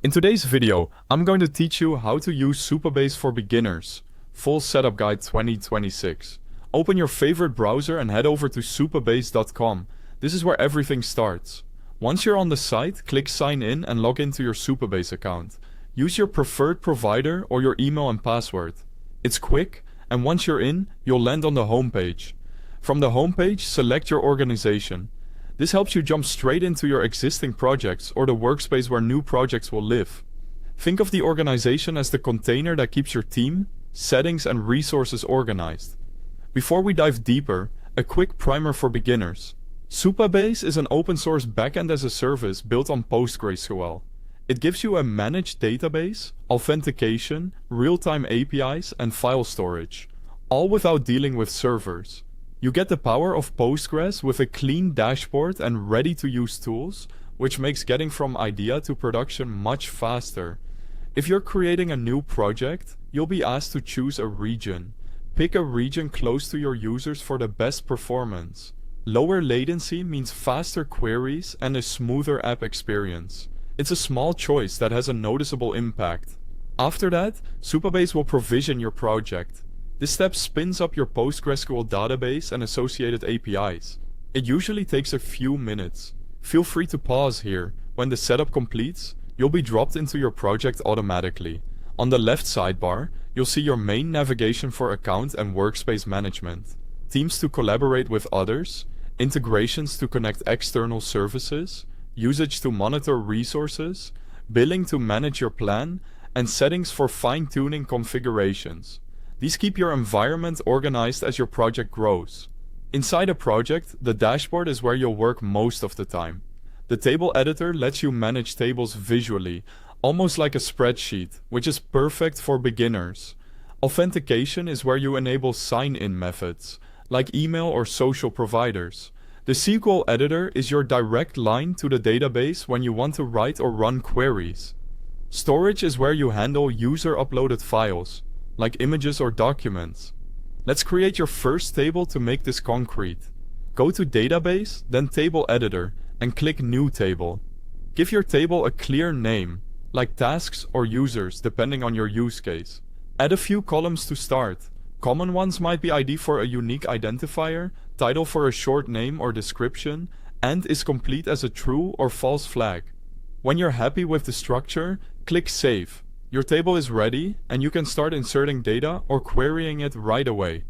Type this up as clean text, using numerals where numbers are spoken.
In today's video, I'm going to teach you how to use Supabase for beginners. Full Setup Guide 2026. Open your favorite browser and head over to supabase.com. This is where everything starts. Once you're on the site, click Sign In and log into your Supabase account. Use your preferred provider or your email and password. It's quick, and once you're in, you'll land on the home page. From the home page, select your organization. This helps you jump straight into your existing projects or the workspace where new projects will live. Think of the organization as the container that keeps your team, settings, and resources organized. Before we dive deeper, a quick primer for beginners. Supabase is an open-source backend as a service built on PostgreSQL. It gives you a managed database, authentication, real-time APIs, and file storage, all without dealing with servers. You get the power of Postgres with a clean dashboard and ready-to-use tools, which makes getting from idea to production much faster. If you're creating a new project, you'll be asked to choose a region. Pick a region close to your users for the best performance. Lower latency means faster queries and a smoother app experience. It's a small choice that has a noticeable impact. After that, Supabase will provision your project. This step spins up your PostgreSQL database and associated APIs. It usually takes a few minutes. Feel free to pause here. When the setup completes, you'll be dropped into your project automatically. On the left sidebar, you'll see your main navigation for account and workspace management, teams to collaborate with others, integrations to connect external services, usage to monitor resources, billing to manage your plan, and settings for fine-tuning configurations. These keep your environment organized as your project grows. Inside a project, the dashboard is where you'll work most of the time. The table editor lets you manage tables visually, almost like a spreadsheet, which is perfect for beginners. Authentication is where you enable sign-in methods, like email or social providers. The SQL editor is your direct line to the database when you want to write or run queries. Storage is where you handle user-uploaded files, like images or documents. Let's create your first table to make this concrete. Go to Database, then Table Editor, and click New Table. Give your table a clear name, like tasks or users depending on your use case. Add a few columns to start. Common ones might be ID for a unique identifier, title for a short name or description, and is complete as a true or false flag. When you're happy with the structure, click Save. Your table is ready, and you can start inserting data or querying it right away.